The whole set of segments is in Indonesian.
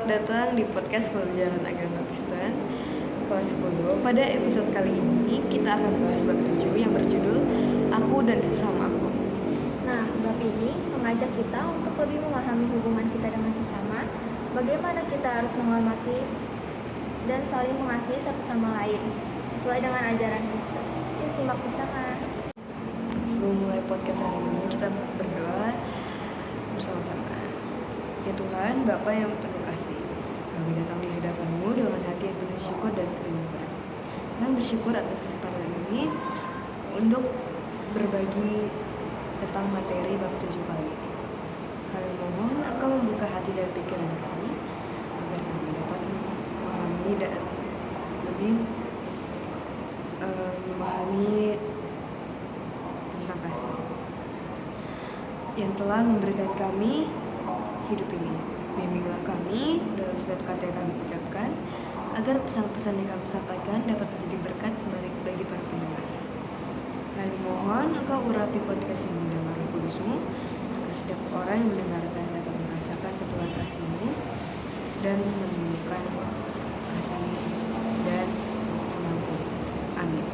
Selamat datang di podcast Pelajaran Agama Kristen kelas 10. Pada episode kali ini kita akan bahas bab 7 yang berjudul Aku dan Sesamaku. Nah, bab ini mengajak kita untuk lebih memahami hubungan kita dengan sesama, bagaimana kita harus menghormati dan saling mengasihi satu sama lain sesuai dengan ajaran Kristus. Yuk simak bersama. Sebelum mulai podcast hari ini, kita berdoa bersama-sama. Ya Tuhan, Bapa yang penuh kasih, kami datang di hadapan-Mu dengan hati yang penuh syukur dan kerinduan. Kami bersyukur atas kesempatan ini untuk berbagi tentang materi bab 7 kali ini. Kami mohon Engkau membuka hati dan pikiran kami agar kami dapat memahami dan lebih memahami tentang kasih yang telah memberikan kami hidup ini. Bimbinglah kami dalam setiap kata yang kami ucapkan, agar pesan-pesan yang kami sampaikan dapat menjadi berkat bagi para pendengar. Kami mohon Engkau urapi podcast ini dengan Roh Kudus-Mu, agar setiap orang yang mendengarkan dapat merasakan setelah kasih-Mu dan menemukan kasih dan pengampun. Amin.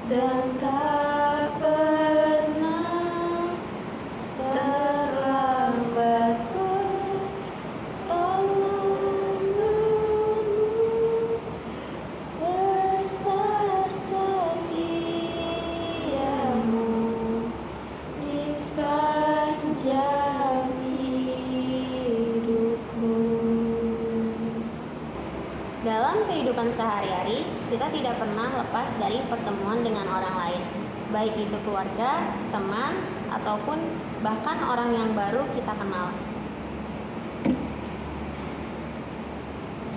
Dan tak pernah terlambat pertolonganmu, besar setiamu di sepanjang hidupku. Dalam kehidupan sehari-hari, kita tidak pernah lepas dari pertemuan dengan orang lain, baik itu keluarga, teman, ataupun bahkan orang yang baru kita kenal.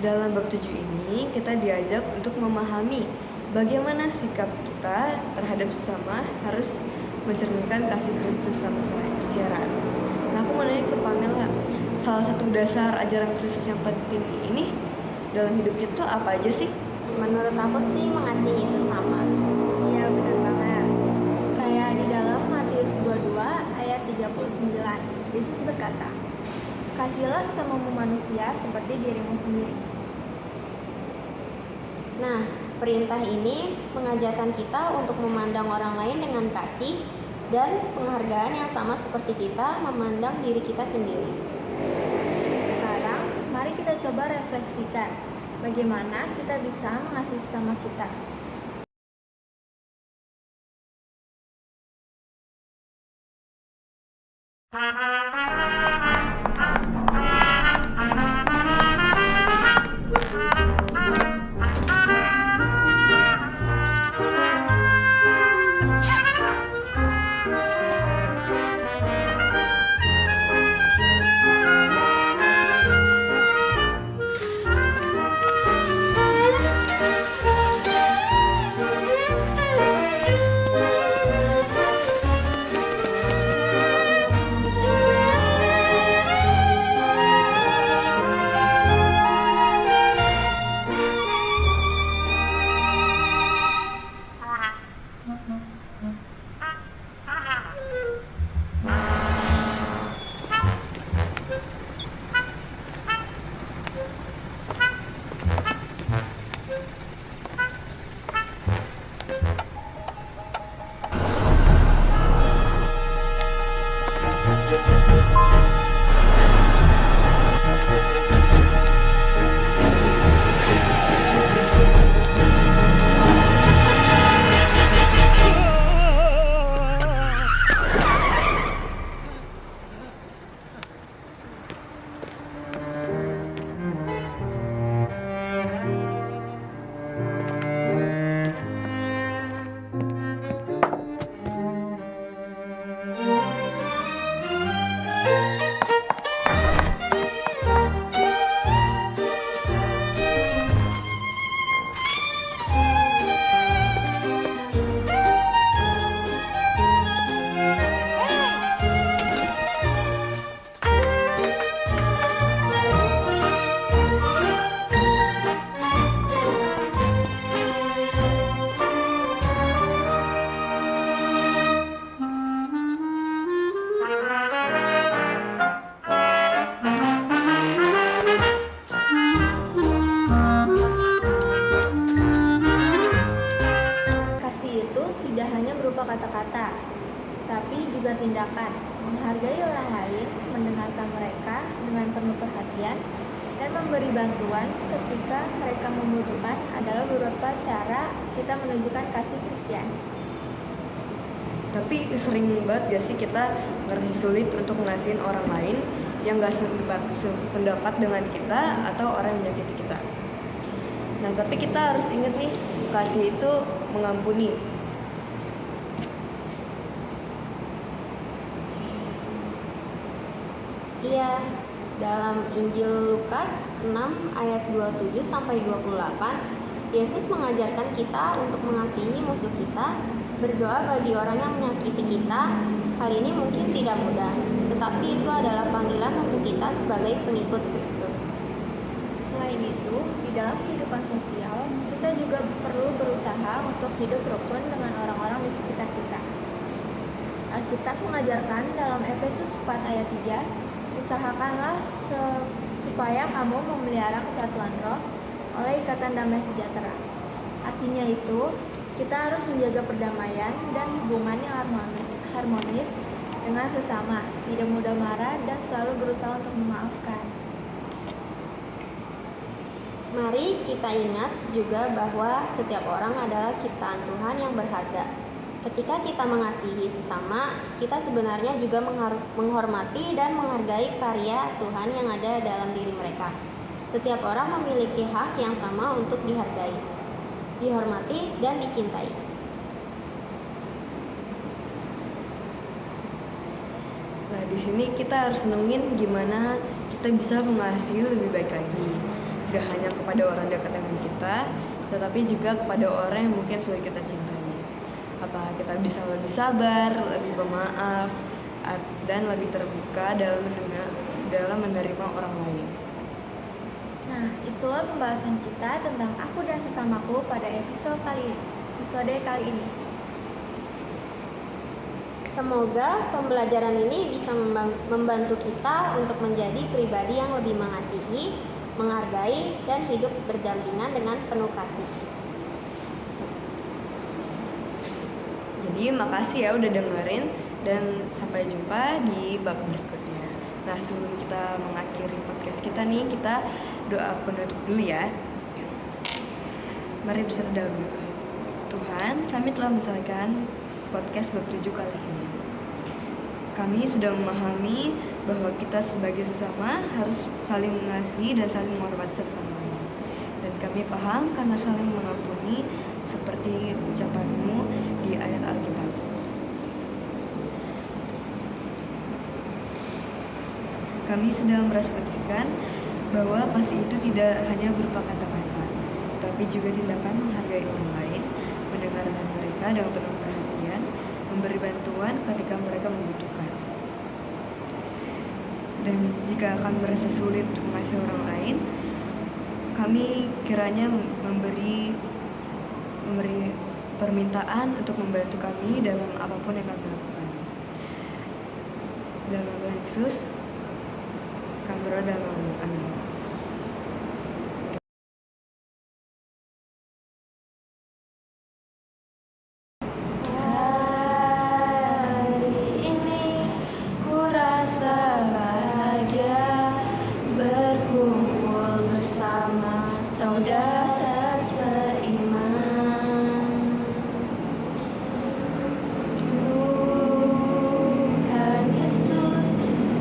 Dalam bab 7 ini, kita diajak untuk memahami bagaimana sikap kita terhadap sesama harus mencerminkan kasih Kristus secara. Nah, aku mau nanya ke Pamela, salah satu dasar ajaran Kristus yang penting ini dalam hidup kita tuh apa aja sih? Menurut aku sih mengasihi sesama. Iya benar banget. Kayak di dalam Matius 22 ayat 39, Yesus berkata, "Kasihilah sesamamu manusia seperti dirimu sendiri." Nah, perintah ini mengajarkan kita untuk memandang orang lain dengan kasih dan penghargaan yang sama seperti kita memandang diri kita sendiri. Sekarang, mari kita coba refleksikan bagaimana kita bisa mengasihi sesama kita. itu tidak hanya berupa kata-kata, tapi juga tindakan. Menghargai orang lain, mendengarkan mereka dengan penuh perhatian, dan memberi bantuan ketika mereka membutuhkan adalah beberapa cara kita menunjukkan kasih Kristiani. Tapi sering banget gak sih kita ngerasa sulit untuk ngasihin orang lain yang gak sependapat dengan kita atau orang yang menyakiti kita. Nah, tapi kita harus ingat nih, kasih itu mengampuni. Iya, dalam Injil Lukas 6 ayat 27 sampai 28, Yesus mengajarkan kita untuk mengasihi musuh kita, berdoa bagi orang yang menyakiti kita. Hal ini mungkin tidak mudah, tetapi itu adalah panggilan untuk kita sebagai pengikut Kristus. Selain itu, di dalam kehidupan sosial, kita juga perlu berusaha untuk hidup rukun dengan orang-orang di sekitar kita. Alkitab mengajarkan dalam Efesus 4 ayat 3, usahakanlah supaya kamu memelihara kesatuan roh oleh ikatan damai sejahtera. Artinya itu, kita harus menjaga perdamaian dan hubungan yang harmonis dengan sesama, tidak mudah marah dan selalu berusaha untuk memaafkan. Mari kita ingat juga bahwa setiap orang adalah ciptaan Tuhan yang berharga. Ketika kita mengasihi sesama, kita sebenarnya juga menghormati dan menghargai karya Tuhan yang ada dalam diri mereka. Setiap orang memiliki hak yang sama untuk dihargai, dihormati, dan dicintai. Nah, di sini kita harus nenungin gimana kita bisa mengasihi lebih baik lagi. Gak hanya kepada orang dekat dengan kita, tetapi juga kepada orang yang mungkin sulit kita cintai. Apa kita bisa lebih sabar, lebih pemaaf, dan lebih terbuka dalam menerima orang lain. Nah, itulah pembahasan kita tentang aku dan sesamaku pada episode kali ini. Semoga pembelajaran ini bisa membantu kita untuk menjadi pribadi yang lebih mengasihi, menghargai, dan hidup berdampingan dengan penuh kasih. Jadi makasih ya udah dengerin, dan sampai jumpa di bab berikutnya. Nah, sebelum kita mengakhiri podcast kita nih, kita doa penutup dulu ya. Mari beserta dalam doa. Tuhan, kami telah menyelesaikan podcast bab 7 kali ini. Kami sudah memahami bahwa kita sebagai sesama harus saling mengasihi dan saling menghormati satu sama lain. Dan kami paham karena saling mengampuni seperti ucapan-Mu di ayat Alkitab. Kami sedang merefleksikan bahwa kasih itu tidak hanya berupa kata-kata, tapi juga tindakan menghargai orang lain, mendengarkan mereka dengan penuh perhatian, memberi bantuan ketika mereka membutuhkan. Dan jika kami merasa sulit untuk mengasihi orang lain, kami kiranya memberi permintaan untuk membantu kami dalam apapun yang kami lakukan. Dalam nama Yesus, kami berdoa dalam nama Amin. Hari ini ku rasa bahagia berkumpul bersama saudara seiman. Tuhan Yesus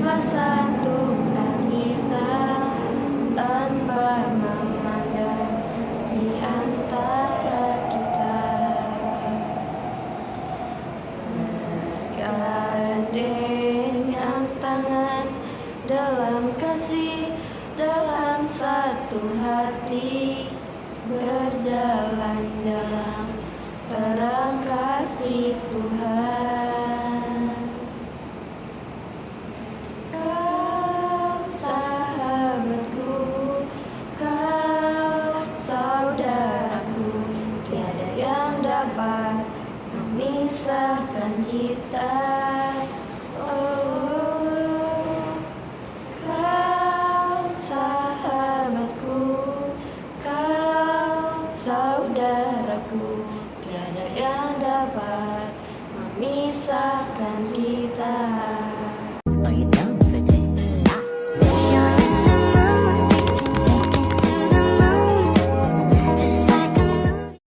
telah satukan kita tanpa memandang di antara kita. Bergandengan tangan dalam kasih, dalam satu hati, berjalan-jalan terang kasih Tuhan. Kau sahabatku, kau saudaraku, tiada yang dapat memisahkan kita. Oh, kau sahabatku, kau saudaraku, tiada yang dapat dapat memisahkan